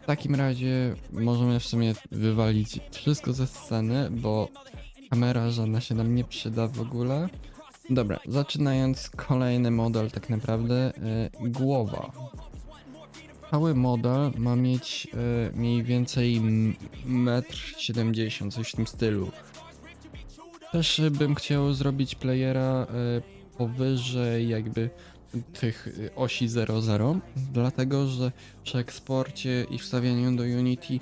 W takim razie możemy w sumie wywalić wszystko ze sceny, bo kamera żadna się nam nie przyda w ogóle. Dobra, zaczynając kolejny model tak naprawdę, głowa. Cały model ma mieć mniej więcej 1,70 m, coś w tym stylu. Też bym chciał zrobić playera powyżej jakby tych osi 0,0, dlatego że przy eksporcie i wstawianiu do Unity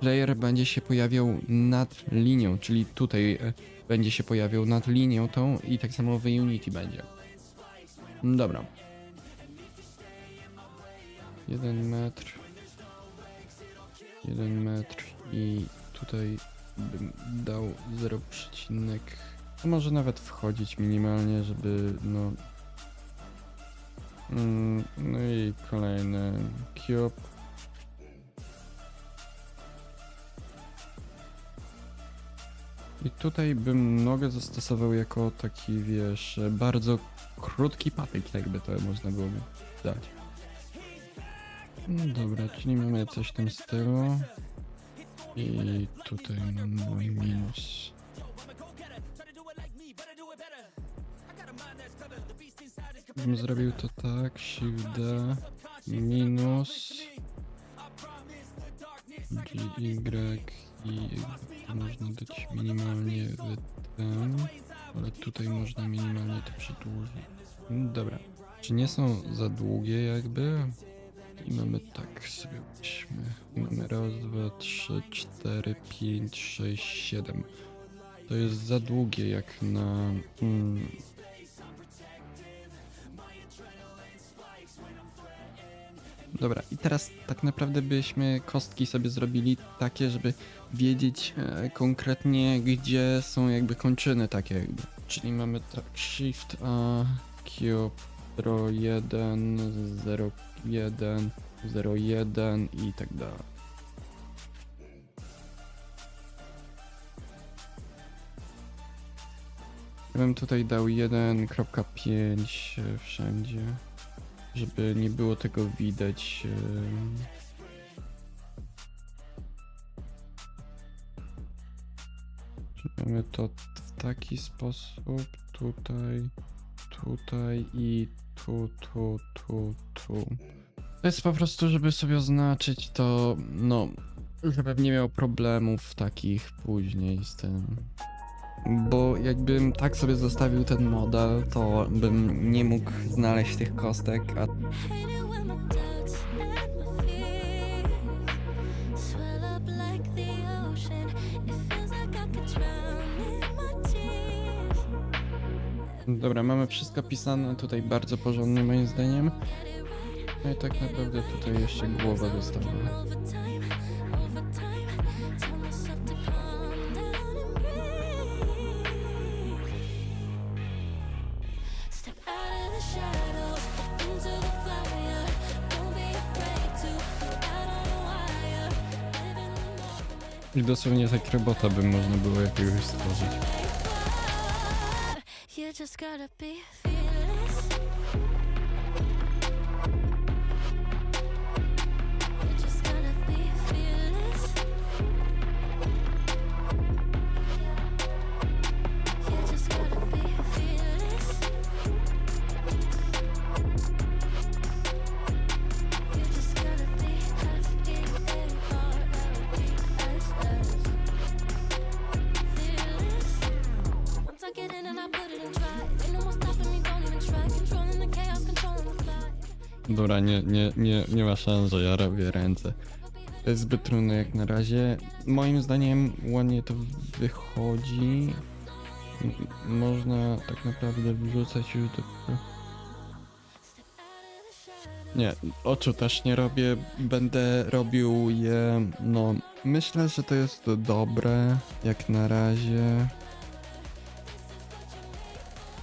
player będzie się pojawiał nad linią, czyli tutaj będzie się pojawiał nad linią tą i tak samo w Unity będzie. Dobra. 1 metr. 1 metr i tutaj bym dał 0, to może nawet wchodzić minimalnie, żeby no... No i kolejny cube. I tutaj bym nogę zastosował jako taki, wiesz, bardzo krótki patyk, jakby to można było dać. No dobra, czyli mamy coś w tym stylu. I tutaj mamy minus. Bym zrobił to tak, Shift D, minus, G, Y i to można dać minimalnie w ten, ale tutaj można minimalnie to przedłużyć. No dobra, czy nie są za długie jakby? I mamy tak sobie weźmy. Mamy raz, dwa, trzy, cztery, pięć, sześć, 7. To jest za długie jak na... Dobra, i teraz tak naprawdę byśmy kostki sobie zrobili takie, żeby wiedzieć konkretnie, gdzie są jakby kończyny takie jakby. Czyli mamy tak Shift A, Cube, 0, 1, 0, 1, 0, 1 i tak dalej. Ja bym tutaj dał 1.5 wszędzie, żeby nie było tego widać. Mamy to w taki sposób, tutaj, tutaj i tu. To jest po prostu, żeby sobie oznaczyć to, no, żebym nie miał problemów takich później z tym. Bo jakbym tak sobie zostawił ten model, to bym nie mógł znaleźć tych kostek, a... Dobra, mamy wszystko pisane tutaj bardzo porządnie moim zdaniem. No i tak naprawdę tutaj jeszcze głowa została. I dosłownie tak robota by można było jakiegoś stworzyć. Dobra, nie ma szans, że ja robię ręce. To jest zbyt trudne jak na razie. Moim zdaniem ładnie to wychodzi. Można tak naprawdę wrzucać już do... Nie, oczu też nie robię. Będę robił je, no... Myślę, że to jest dobre, jak na razie.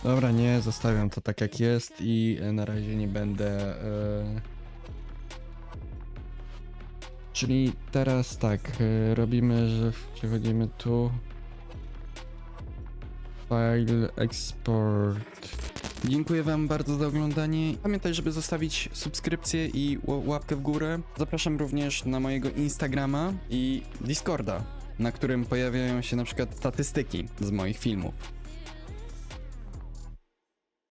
Dobra, nie, zostawiam to tak jak jest i na razie nie będę... Czyli teraz tak, robimy, że przechodzimy tu. File, export, Dziękuję wam bardzo za oglądanie. Pamiętaj, żeby zostawić subskrypcję i łapkę w górę. Zapraszam również na mojego Instagrama i Discorda, na którym pojawiają się na przykład statystyki z moich filmów.